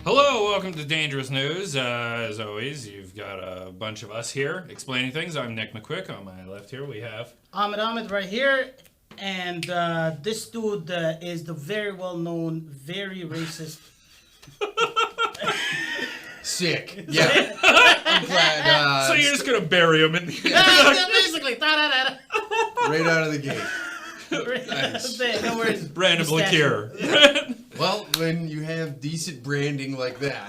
Hello, welcome to Dangerous News. As always, you've got a bunch of us here explaining things. I'm Nick McQuik. On my left here we have... Ahmed right here. And this dude is the very well-known, very racist... Sick. Yeah. I'm glad. So you're just going to bury him in the... basically. Right out of the gate. Nice. No worries. Random liqueur. Well, when you have decent branding like that.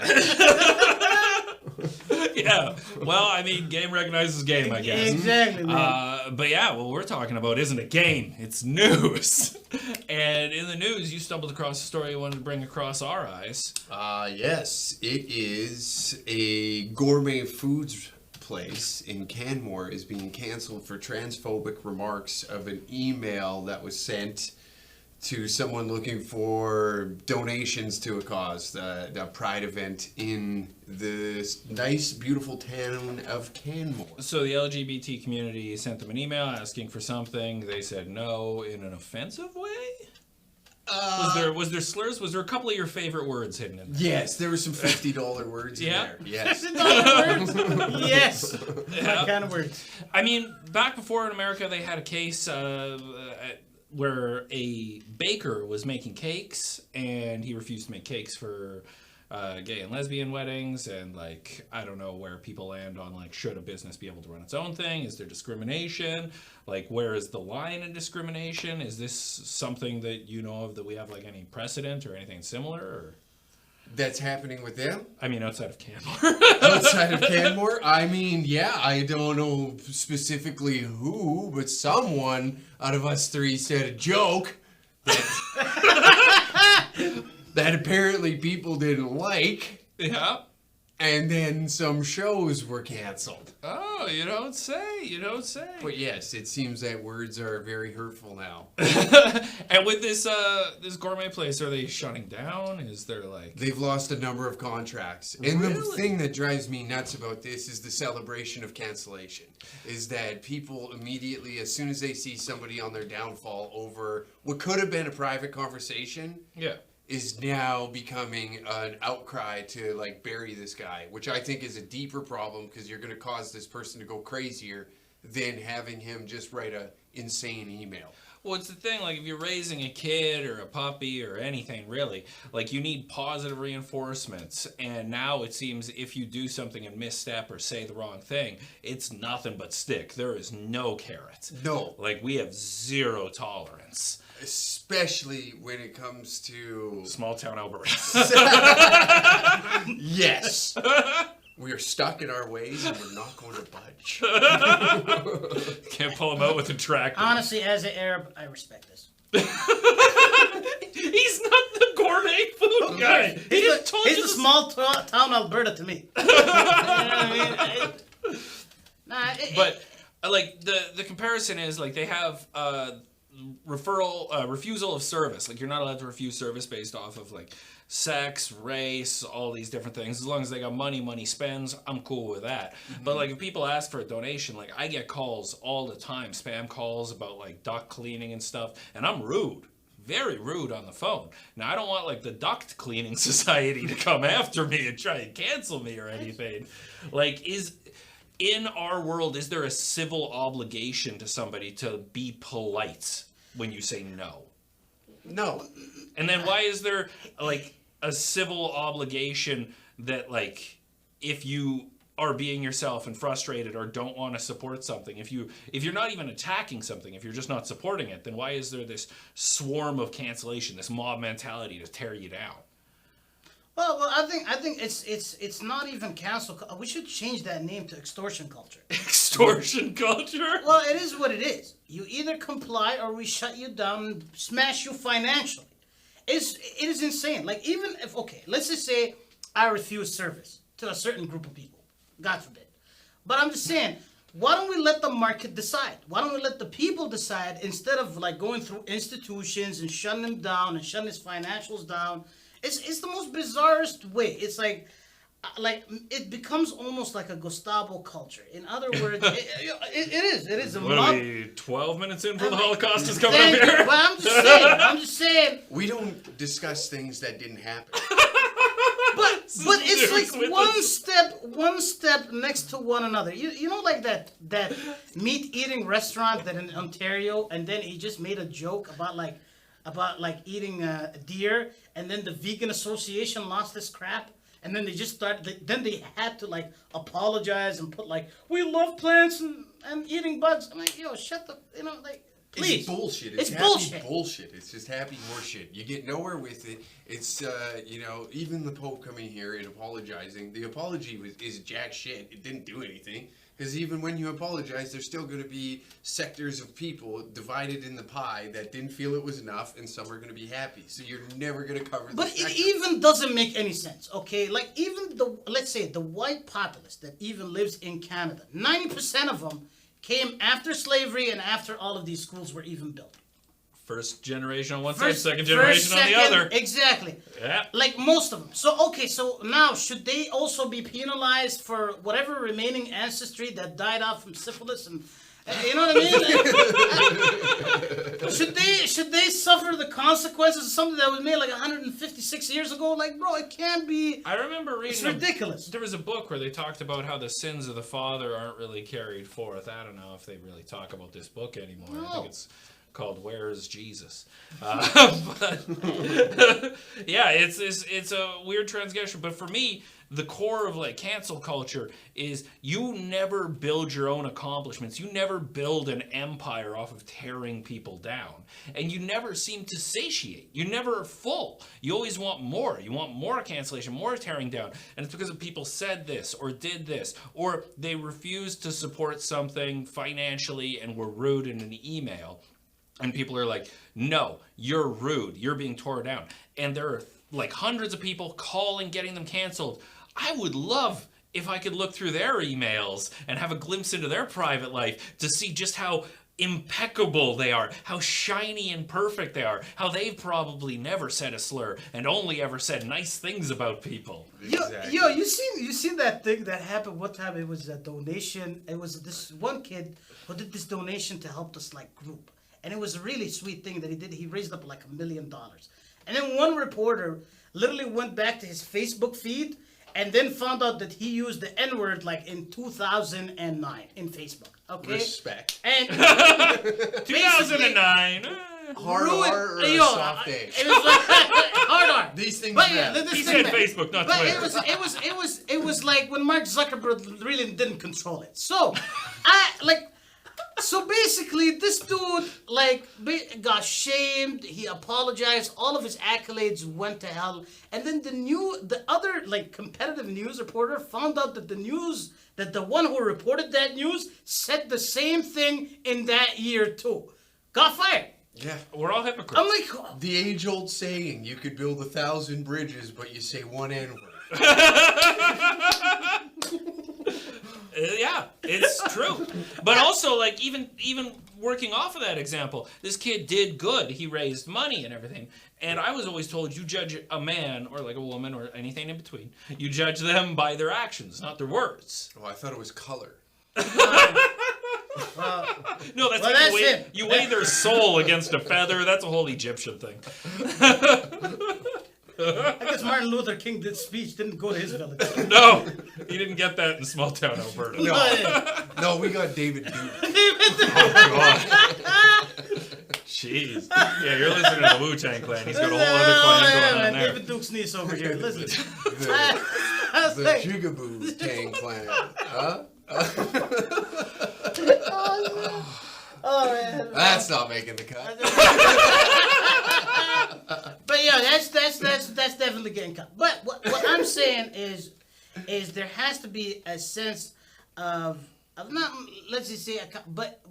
Yeah. Well, I mean, game recognizes game, I guess. Exactly, man. But yeah, what we're talking about isn't a game. It's news. And in the news, you stumbled across a story you wanted to bring across our eyes. Yes. It is a gourmet foods place in Canmore is being canceled for transphobic remarks of an email that was sent to someone looking for donations to a cause, the Pride event in the nice, beautiful town of Canmore. So the LGBT community sent them an email asking for something. They said no in an offensive way? Was there slurs? Was there a couple of your favorite words hidden in there? Yes, there were some $50 words in there. Yes. $50 words? Yes. Yeah. What kind of words? I mean, back before in America, they had a case where a baker was making cakes, and he refused to make cakes for gay and lesbian weddings, and like I don't know where people land on like should a business be able to run its own thing? Is there discrimination? Like where is the line in discrimination? Is this something that you know of that we have like any precedent or anything similar? Or? That's happening with them? I mean, outside of Canmore. Outside of Canmore? I mean, yeah, I don't know specifically who, but someone out of us three said a joke that, that apparently people didn't like. Yeah. And then some shows were canceled. Oh, you don't say. You don't say. But yes, it seems that words are very hurtful now. And with this this gourmet place, are they shutting down? Is there like... They've lost a number of contracts. And Really? the thing that drives me nuts about this is the celebration of cancellation. Is that people immediately, as soon as they see somebody on their downfall over what could have been a private conversation... Yeah. is now becoming an outcry to like bury this guy, which I think is a deeper problem because you're going to cause this person to go crazier than having him just write a insane email. Well, it's the thing, like, if you're raising a kid or a puppy or anything, really, like, you need positive reinforcements, and now it seems if you do something and misstep or say the wrong thing, it's nothing but stick. There is no carrot. No. Like, we have zero tolerance. Especially when it comes to... Small town Alberta. Yes. We are stuck in our ways and we're not going to budge. Can't pull him out with a tractor. Honestly, as an Arab, I respect this. He's not the gourmet food guy. He just told He's you a this- small town Alberta to me. You know what I mean? But like the comparison is like they have refusal of service. Like you're not allowed to refuse service based off of like sex, race, all these different things. As long as they got money spends, I'm cool with that. Mm-hmm. But like if people ask for a donation, like I get calls all the time, spam calls about like duct cleaning and stuff, and I'm rude. Very rude on the phone. Now, I don't want, like, the duct cleaning society to come after me and try and cancel me or anything. Like, in our world, is there a civil obligation to somebody to be polite when you say no? No. And then why is there, like, a civil obligation that, like, if you are being yourself and frustrated or don't want to support something, if you're not even attacking something, if you're just not supporting it, then why is there this swarm of cancellation, this mob mentality to tear you down? Well, I think it's not even cancel. We should change that name to extortion culture. Extortion culture? Well, it is what it is. You either comply or we shut you down and smash you financially. It is insane. Like even if let's just say I refuse service to a certain group of people. God forbid. But I'm just saying, why don't we let the market decide? Why don't we let the people decide instead of like going through institutions and shutting them down and shutting his financials down? It's the most bizarrest way. It's like it becomes almost like a Gestapo culture. In other words, it is a What mob. are we, 12 minutes in before the Holocaust is coming up Thank you. here? But I'm just saying. We don't discuss things that didn't happen. But But it's News like with one step next to one another. You know, like that meat eating restaurant that in Ontario, and then he just made a joke about eating deer, and then the vegan association lost this crap, and then they just started. Then they had to like apologize and put like, we love plants and eating bugs. I'm like, yo, shut the, like. Please. It's bullshit. It's happy bullshit. Bullshit. It's just happy horseshit. You get nowhere with it. It's even the Pope coming here and apologizing. The apology is jack shit. It didn't do anything. Because even when you apologize, there's still going to be sectors of people divided in the pie that didn't feel it was enough, and some are going to be happy. So you're never going to cover. But it even doesn't make any sense. Okay, like even let's say the white populace that even lives in Canada, 90% of them came after slavery and after all of these schools were even built. First generation on one side, second generation on the other. Exactly. Yeah. Like most of them. So now should they also be penalized for whatever remaining ancestry that died out from syphilis and you know what I mean? should they suffer the consequences of something that was made like 156 years ago? Like, bro, it can't be. I remember reading. It's ridiculous. There was a book where they talked about how the sins of the father aren't really carried forth. I don't know if they really talk about this book anymore. No. I think it's called "Where Is Jesus?" But yeah, it's a weird transgression. But for me, the core of like cancel culture is you never build your own accomplishments. You never build an empire off of tearing people down. And you never seem to satiate. You never are full. You always want more. You want more cancellation, more tearing down. And it's because of people said this or did this, or they refused to support something financially and were rude in an email. And people are like, no, you're rude. You're being torn down. And there are like hundreds of people calling, getting them canceled. I would love if I could look through their emails and have a glimpse into their private life to see just how impeccable they are, how shiny and perfect they are, how they've probably never said a slur and only ever said nice things about people. Exactly. Yo, you seen that thing that happened one time? It was a donation. It was this one kid who did this donation to help this like group. And it was a really sweet thing that he did. He raised up like $1 million. And then one reporter literally went back to his Facebook feed and then found out that he used the N-word like in 2009 in Facebook. Okay? Respect. And 2009. Hard R or a soft A? It was like hard R. These things But yeah, matter. this He thing said matter. Facebook, not But Twitter. it was like when Mark Zuckerberg really didn't control it. So So basically, this dude got shamed. He apologized. All of his accolades went to hell. And then the other competitive news reporter found out that the one who reported that news said the same thing in that year too. Got fired. Yeah. We're all hypocrites. I'm like, The age-old saying, you could build 1,000 bridges, but you say one N-word. Yeah, it's true. But also, even working off of that example, this kid did good. He raised money and everything. And I was always told you judge a man or like a woman or anything in between. You judge them by their actions, not their words. Oh, I thought it was color. No, that's Well, you weigh their soul against a feather. That's a whole Egyptian thing. I guess Martin Luther King didn't go to his village. No, he didn't get that in small town Alberta. No, we got David Duke. Oh, God. Jeez. Yeah, you're listening to the Wu-Tang Clan. He's got a whole other clan going on there. David Duke's niece over here. Listen. The Jigaboo Tang Clan. Huh? Oh man. That's not making the cut. But yeah, that's definitely getting cut. But what I'm saying is there has to be a sense of not, let's just say, but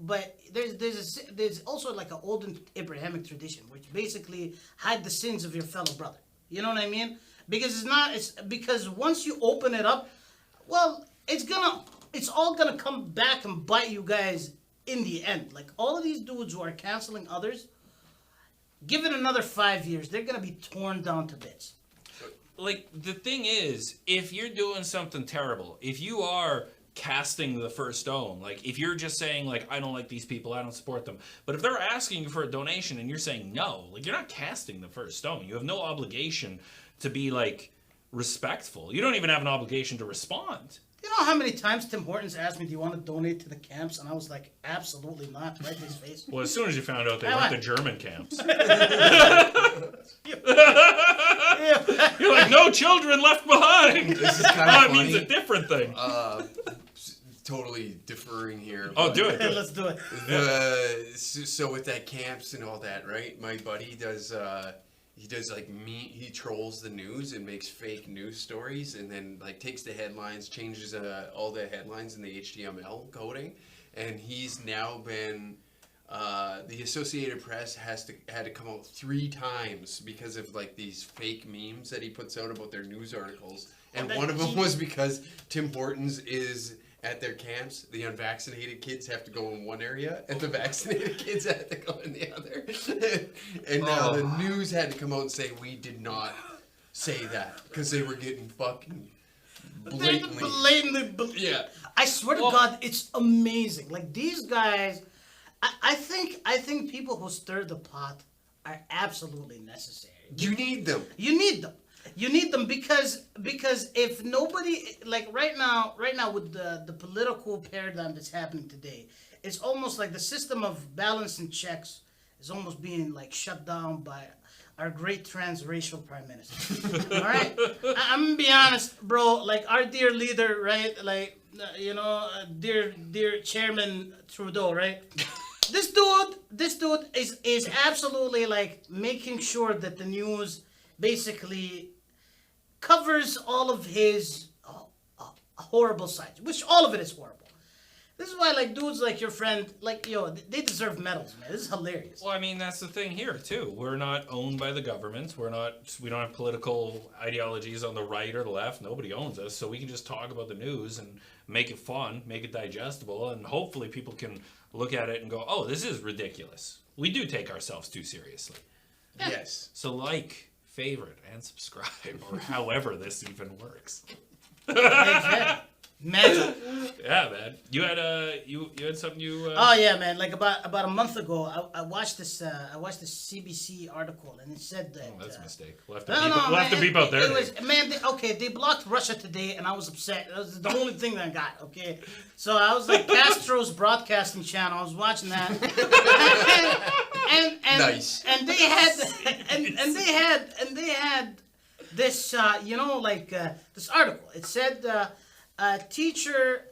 there's also like an old Abrahamic tradition which basically hide the sins of your fellow brother. You know what I mean? Because because once you open it up, well, it's all gonna come back and bite you guys in the end. Like all of these dudes who are canceling others, give it another 5 years, they're gonna be torn down to bits. Like, the thing is, if you're doing something terrible, if you are casting the first stone, like if you're just saying like, I don't like these people, I don't support them, but if they're asking you for a donation and you're saying no, like you're not casting the first stone. You have no obligation to be like respectful. You don't even have an obligation to respond. You know how many times Tim Hortons asked me, "Do you want to donate to the camps?" And I was like, "Absolutely not!" Right in his face. Well, as soon as you found out they weren't the German camps, you're like, "No children left behind." This is kind of It funny. means a different thing. Totally differing here. Oh, but do it. Let's do it. So with that camps and all that, right? My buddy does. He does like he trolls the news and makes fake news stories, and then like takes the headlines, changes all the headlines in the HTML coding, and he's now been. The Associated Press had to come out 3 times because of like these fake memes that he puts out about their news articles, and one of them was because Tim Hortons is at their camps. The unvaccinated kids have to go in one area, and the vaccinated kids have to go in the other. And now the news had to come out and say we did not say that because they were getting fucking blatantly. Yeah. I swear to God, it's amazing. Like these guys. I think people who stir the pot are absolutely necessary. You need them. You need them. You need them because if nobody, like right now with the political paradigm that's happening today, it's almost like the system of balance and checks is almost being like shut down by our great transracial prime minister. All right, I'm gonna be honest, bro. Like our dear leader, right? Like dear Chairman Trudeau, right? This dude is absolutely like making sure that the news basically covers all of his horrible sides, which all of it is horrible. This is why like dudes like your friend, like they deserve medals, man. This is hilarious. Well, I mean, that's the thing here too. We're not owned by the government. We don't have political ideologies on the right or the left. Nobody owns us, so we can just talk about the news and make it fun, make it digestible, and hopefully people can look at it and go, "Oh, this is ridiculous." We do take ourselves too seriously. Yeah. Yes. So like, favorite, and subscribe, or however this even works. Exactly. Magic. Yeah, man. You had you had something you. Oh yeah, man. Like about a month ago, I watched this CBC article, and it said that. Oh, that's a mistake. We'll have No, to beep out there. It was man. They blocked Russia today, and I was upset. That was the only thing that I got. Okay, so I was like Castro's broadcasting channel. I was watching that, and Nice. And they had this this article. It said a teacher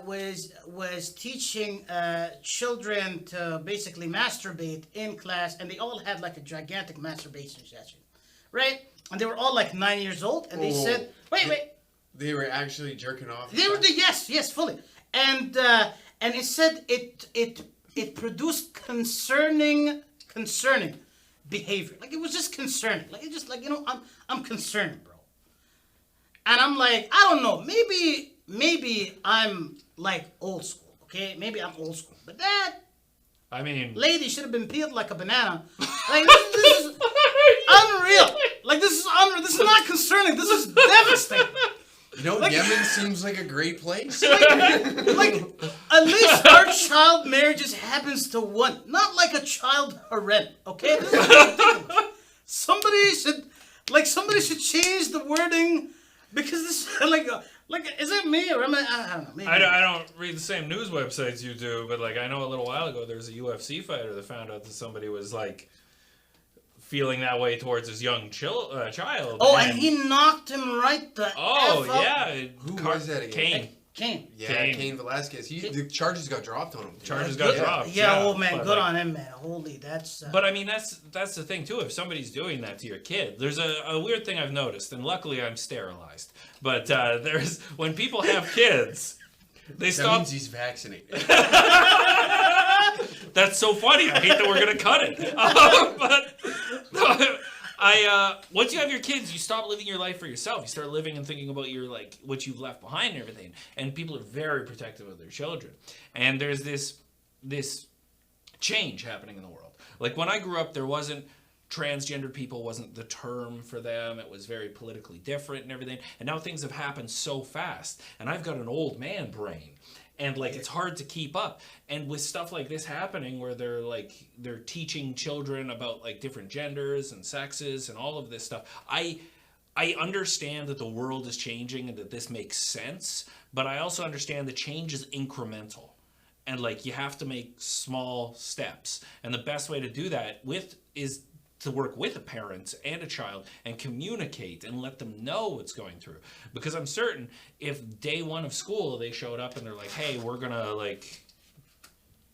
was teaching children to basically masturbate in class, and they all had like a gigantic masturbation session, right? And they were all like 9 years old, and they said, "Wait." They were actually jerking off. They were yes, fully, and it said it produced concerning behavior. Like it was just concerning. Like it just like I'm concerned, bro. And I'm like, I don't know, maybe I'm like old school, okay? Maybe I'm old school, but that lady should have been peeled like a banana. Like this is unreal. Like this is unreal. This is not concerning. This is devastating. Yemen seems like a great place. Like at least our child marriages happens to one, not like a child harem. Okay, this is ridiculous. Somebody should change the wording because this like is it me or am I don't know. Maybe. I don't read the same news websites you do, but like I know a little while ago there was a UFC fighter that found out that somebody was like feeling that way towards his young child. Oh, and he knocked him right the F up. Yeah. Who was that again? Kane. Yeah, Cain Velasquez. The charges got dropped on him. Charges got dropped. Yeah, oh man, good on him, man. Holy, that's. But I mean, that's the thing too. If somebody's doing that to your kid, there's a weird thing I've noticed, and luckily I'm sterilized. But there's when people have kids, they stop. That means he's vaccinated. That's so funny. I hate that we're gonna cut it. But once you have your kids, you stop living your life for yourself. You start living and thinking about your what you've left behind and everything. And people are very protective of their children. And there's this change happening in the world. Like when I grew up, there wasn't transgendered people wasn't the term for them. It was very politically different and everything. And now things have happened so fast. And I've got an old man brain. And it's hard to keep up. And with stuff like this happening where they're teaching children about different genders and sexes and all of this stuff, I I understand that the world is changing and that this makes sense, but I also understand the change is incremental. And like you have to make small steps. And the best way to do that is to work with a parent and a child and communicate and let them know what's going through. Because I'm certain if day one of school they showed up and they're like, hey, we're gonna like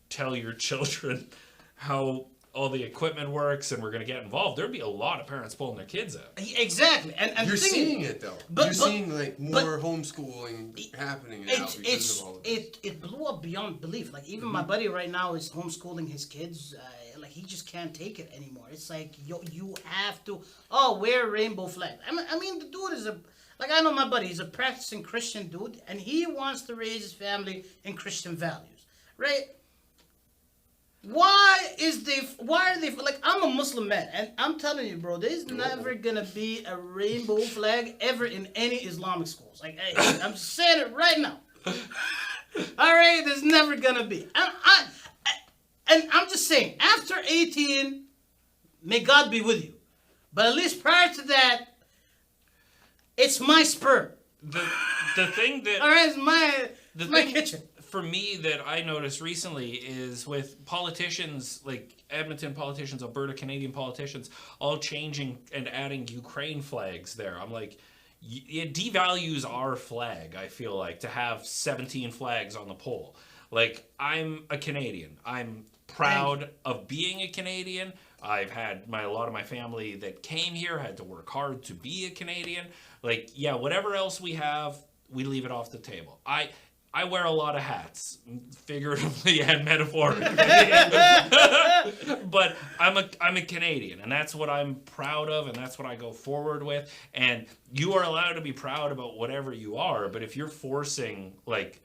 tell your children how all the equipment works and we're going to get involved, there'd be a lot of parents pulling their kids out. Exactly. And you're seeing it though. You're seeing like more homeschooling happening now because of all of this. It blew up beyond belief. Like even my buddy right now is homeschooling his kids. Like he just can't take it anymore. It's like you have to wear a rainbow flag. I mean the dude is I know my buddy. He's a practicing Christian dude, and he wants to raise his family in Christian values, right? Why are they like, I'm a Muslim man, and I'm telling you, bro, there's never gonna be a rainbow flag ever in any Islamic schools. Like, I'm saying it right now. All right, there's never gonna be. And I'm just saying, after 18, may God be with you. But at least prior to that, it's my sperm. The thing that... All right, it's my kitchen. For me, that I noticed recently is with politicians, like Edmonton politicians, Alberta, Canadian politicians, all changing and adding Ukraine flags there. I'm like, it devalues our flag, I feel like, to have 17 flags on the pole. Like, I'm a Canadian. I'm proud of being a Canadian. I've had a lot of my family that came here had to work hard to be a Canadian. Like, yeah, whatever else we have, we leave it off the table. I wear a lot of hats, figuratively and metaphorically. But I'm a Canadian, and that's what I'm proud of, and that's what I go forward with. And you are allowed to be proud about whatever you are, but if you're forcing like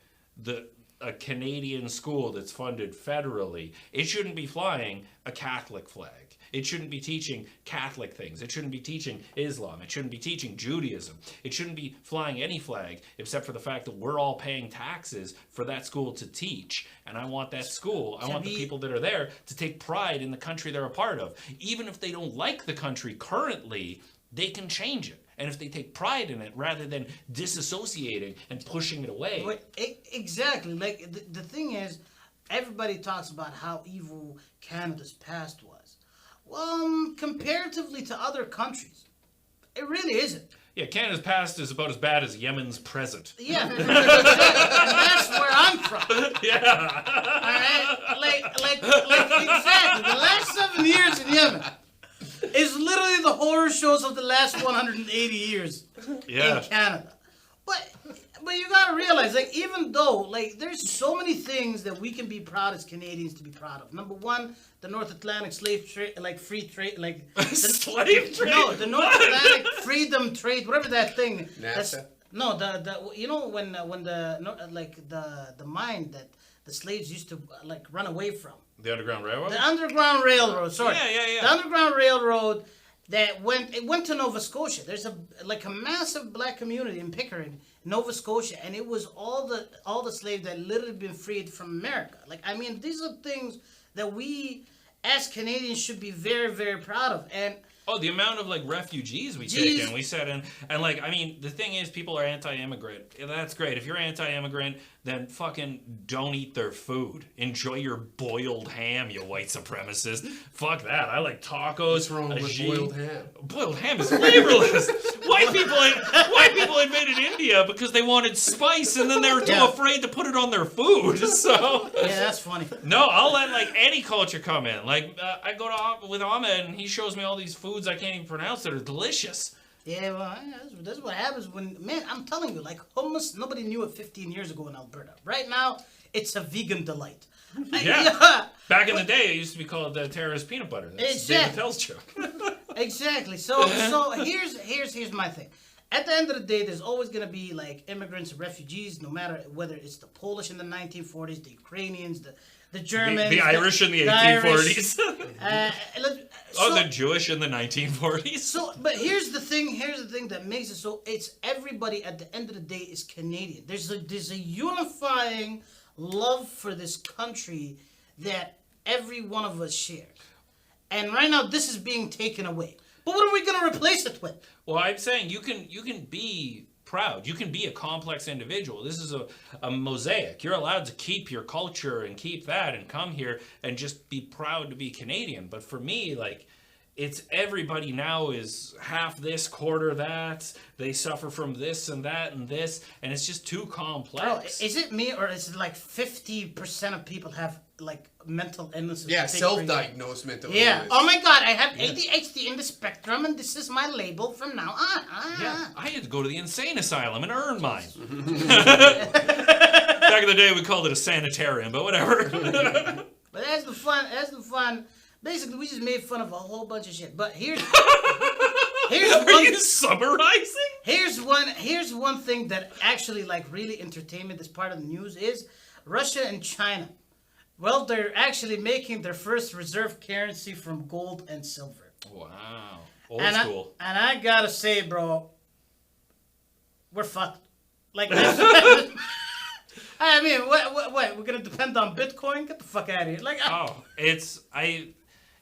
a Canadian school that's funded federally, it shouldn't be flying a Catholic flag. It shouldn't be teaching Catholic things. It shouldn't be teaching Islam. It shouldn't be teaching Judaism. It shouldn't be flying any flag except for the fact that we're all paying taxes for that school to teach. And I want that school, I want the people that are there to take pride in the country they're a part of. Even if they don't like the country currently, they can change it. And if they take pride in it rather than disassociating and pushing it away. Exactly. Like the thing is, everybody talks about how evil Canada's past was. Well, comparatively to other countries, it really isn't. Yeah, Canada's past is about as bad as Yemen's present. Yeah, and that's where I'm from. Yeah. All right, like exactly. The last 7 years in Yemen is literally the horror shows of the last 180 years in Canada. But you gotta realize, like, even though, like, there's so many things that we can be proud as Canadians to be proud of. Number one, the North Atlantic slave trade, like, free trade, like... slave trade? No, the North Atlantic freedom trade, whatever that thing... NAFTA? No, you know, when the mine that the slaves used to, like, run away from. The Underground Railroad? The Underground Railroad, sorry. Yeah. The Underground Railroad... That went to Nova Scotia. There's a massive black community in Pickering, Nova Scotia, and it was all the slaves that literally been freed from America. Like, I mean, these are things that we as Canadians should be very, very proud of. And the amount of like refugees we take in, we set in, and like, I mean, the thing is, people are anti-immigrant. That's great. If you're anti-immigrant, then fucking don't eat their food. Enjoy your boiled ham, you white supremacist. Fuck that. I like tacos. What's wrong with boiled ham? Boiled ham is flavorless. White people invaded India because they wanted spice, and then they were too afraid to put it on their food. So yeah, that's funny. No, I'll let like any culture come in. Like I go to with Ahmed, and he shows me all these foods I can't even pronounce that are delicious. Yeah, well, that's what happens when, man, I'm telling you, like, hummus, nobody knew it 15 years ago in Alberta. Right now, it's a vegan delight. Yeah. Back in the day, it used to be called terrorist peanut butter. That's David Tell's joke. Exactly. So here's my thing. At the end of the day, there's always going to be, like, immigrants and refugees, no matter whether it's the Polish in the 1940s, the Ukrainians, the Germans. The Irish in the 1840s. The Jewish in the 1940s. So, but here's the thing that makes it so, it's everybody at the end of the day is Canadian. There's a unifying love for this country that every one of us share. And right now, this is being taken away. But what are we gonna replace it with? Well, I'm saying you can be proud. You can be a complex individual. This is a mosaic. You're allowed to keep your culture and keep that and come here and just be proud to be Canadian. But for me, like, it's everybody now is half this, quarter that. They suffer from this and that and this, and it's just too complex. Bro, is it me or is it like 50% of people have like mental illnesses? Yeah, self-diagnosed mental Yeah. illness. Oh my God, I have ADHD in the spectrum, and this is my label from now on. Yeah, I had to go to the insane asylum and earn mine. Back in the day, we called it a sanitarium, but whatever. But that's the fun. Basically, we just made fun of a whole bunch of shit. But here's Are one. you summarizing? Here's one thing that actually like really entertained me. This part of the news is Russia and China. Well, they're actually making their first reserve currency from gold and silver. Wow, old school. And I gotta say, bro, we're fucked. Like, I mean, what? We're gonna depend on Bitcoin? Get the fuck out of here! Like,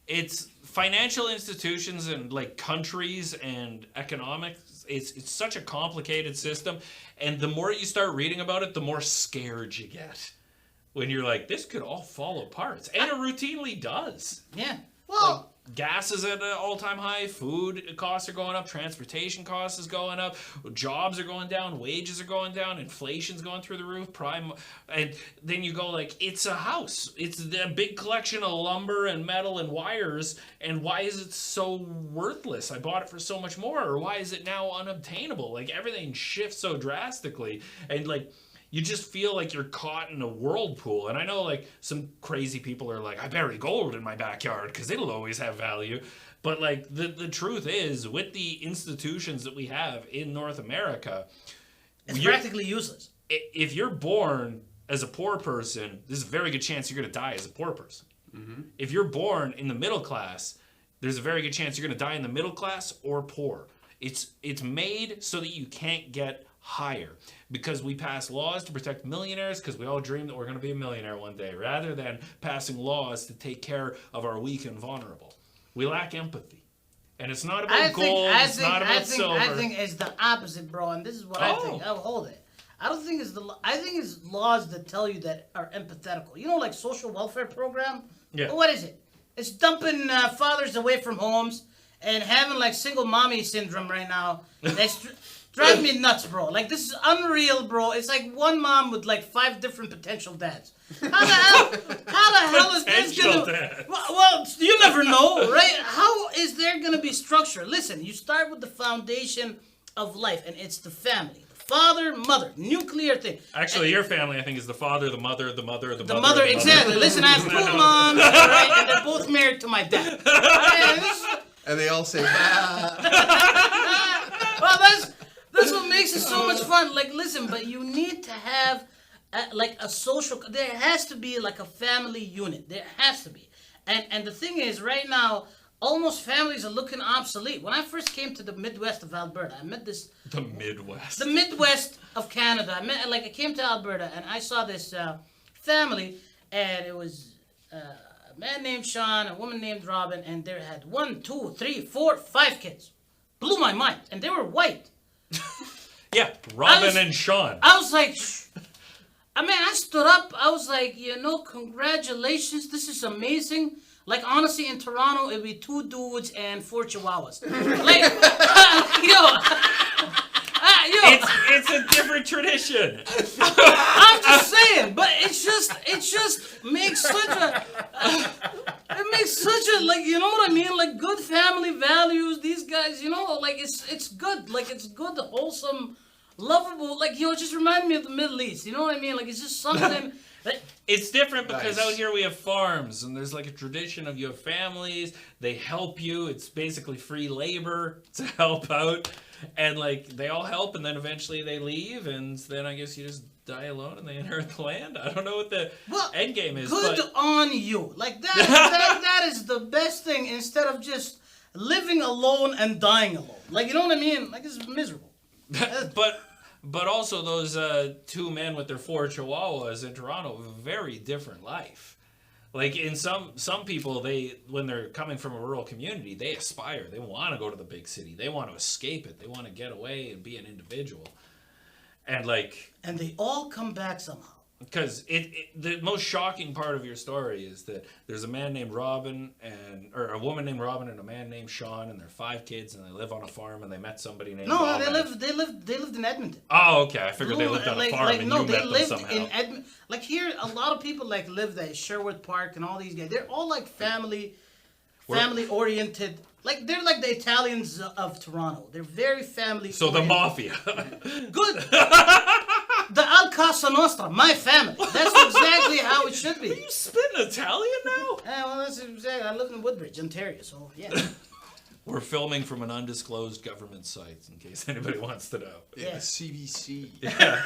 It's financial institutions and like countries and economics. It's such a complicated system, and the more you start reading about it, the more scared you get. When you're like, this could all fall apart, and it routinely does. yeah. Well, Gas is at an all-time high. Food costs are going up. Transportation costs is going up. Jobs are going down. Wages are going down. Inflation's going through the roof. And then you go like, it's a house. It's a big collection of lumber and metal and wires. And why is it so worthless? I bought it for so much more. Or why is it now unobtainable? Like, everything shifts so drastically. And like, you just feel like you're caught in a whirlpool. And I know, like, some crazy people are like, I bury gold in my backyard because it'll always have value. But, like, the truth is, with the institutions that we have in North America, it's practically useless. If you're born as a poor person, there's a very good chance you're going to die as a poor person. Mm-hmm. If you're born in the middle class, there's a very good chance you're going to die in the middle class or poor. It's made so that you can't get higher, because we pass laws to protect millionaires because we all dream that we're going to be a millionaire one day, rather than passing laws to take care of our weak and vulnerable. We lack empathy, and it's not about gold. It's not about silver. I think it's the opposite, bro. And this is what I think. Oh, hold it. I don't think I think it's laws that tell you that are empathetical. You know, like social welfare program. Yeah. What is it? It's dumping fathers away from homes and having like single mommy syndrome right now. That's drive me nuts, bro. Like, this is unreal, bro. It's like one mom with like 5 different potential dads. How the hell is this gonna... Well, you never know, right? How is there gonna be structure? Listen, you start with the foundation of life, and it's the family. The father, mother, nuclear thing. Actually, your family, I think, is the father, the mother, the mother, the mother. The mother, exactly. Listen, I have 2 moms, all right, and they're both married to my dad. And they all say, Well, that's what makes it so much fun. Like, listen, but you need to have like a social. There has to be like a family unit. There has to be. And the thing is, right now, almost families are looking obsolete. When I first came to the Midwest of Alberta, I met this. The Midwest. The Midwest of Canada. I came to Alberta and I saw this family, and it was a man named Sean, a woman named Robin, and they had 1, 2, 3, 4, 5 kids. Blew my mind, and they were white. Yeah, Robin and Sean. I was like, I stood up. I was like, congratulations. This is amazing. Like, honestly, in Toronto, it'd be 2 dudes and 4 chihuahuas. Like, It's a different tradition. I'm just saying, but it just makes such a, like, you know what I mean? Like, good family values. These guys, like, it's good. Like, it's good, wholesome, lovable. Like, it just reminded me of the Middle East. You know what I mean? Like, it's just something. It's different because out here we have farms, and there's like a tradition of you have families. They help you. It's basically free labor to help out. And like they all help, and then eventually they leave, and then I guess you just die alone and they inherit the land. I don't know what the end game is. Good on you. Like that is the best thing, instead of just living alone and dying alone. Like, you know what I mean? Like, it's miserable. But also those 2 men with their 4 chihuahuas in Toronto have a very different life. Like in some people, when they're coming from a rural community, they aspire. They want to go to the big city. They want to escape it. They want to get away and be an individual. And and they all come back somehow. Because the most shocking part of your story is that there's a man named Robin or a woman named Robin and a man named Sean, and they're 5 kids, and they live on a farm, and they met somebody named No, they Ahmed. lived in Edmonton. Oh, okay. I figured they lived on a farm, and you met them somehow. In Edmonton. Like here, a lot of people like live there, Sherwood Park, and all these guys. They're all like family oriented. Like they're like the Italians of Toronto. They're very family. So the mafia. Good. The Al Casa Nostra, my family. That's exactly how it should be. Are you spitting Italian now? Yeah, well, that's exactly. I live in Woodbridge, Ontario, so yeah. We're filming from an undisclosed government site, in case anybody wants to know. Yeah, the CBC. Yeah.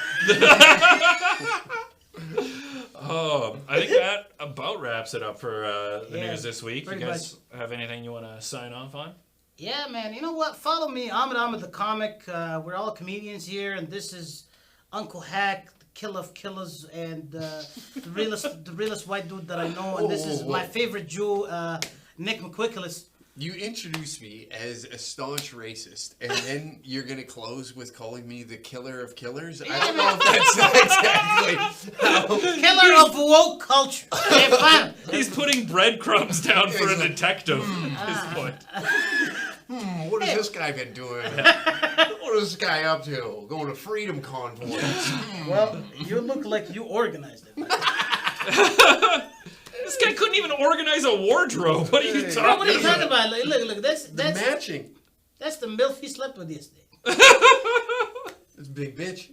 Oh, I think that about wraps it up for the news this week. You guys have anything you want to sign off on? Yeah, man. You know what? Follow me, Ahmed the comic. We're all comedians here, and this is Uncle Hack, the killer of killers, and the realest white dude that I know. And this is my favorite Jew, Nick McQuik. You introduced me as a staunch racist, and then you're gonna close with calling me the killer of killers. I don't know if that's exactly how. Killer of woke culture. Okay, fine. He's putting breadcrumbs down for a detective at this point. What has this guy been doing? What is this guy up to? Going to freedom convoys. Well, you look like you organized it. This guy couldn't even organize a wardrobe. What are you talking What are you talking about? about? Like, look, that's Matching. That's the MILF he slept with yesterday. This big bitch.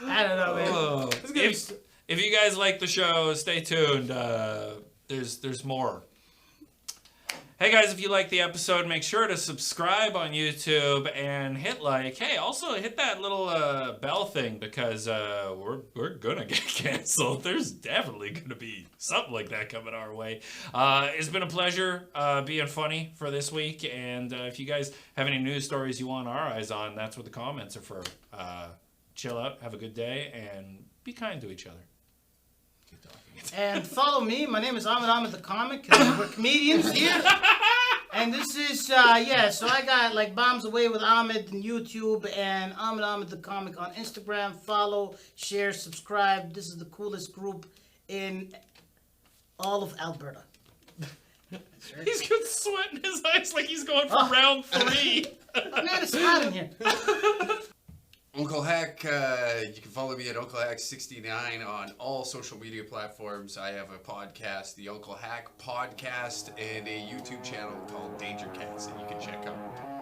I don't know, man. Oh. If you guys like the show, stay tuned. There's more. Hey guys, if you like the episode, make sure to subscribe on YouTube and hit like. Hey, also hit that little bell thing because we're gonna get canceled. There's definitely gonna be something like that coming our way. It's been a pleasure being funny for this week, and if you guys have any news stories you want our eyes on, that's what the comments are for. Chill out, have a good day, and be kind to each other. And follow me. My name is Ahmed the comic. And we're comedians here. And this is, so I got like Bombs Away with Ahmed on YouTube and Ahmed the comic on Instagram. Follow, share, subscribe. This is the coolest group in all of Alberta. He's got sweat in his eyes like he's going for round 3. Man, it's hot in here. Uncle Hack, you can follow me at Uncle Hack 69 on all social media platforms. I have a podcast, the Uncle Hack Podcast, and a YouTube channel called Danger Cats that you can check out.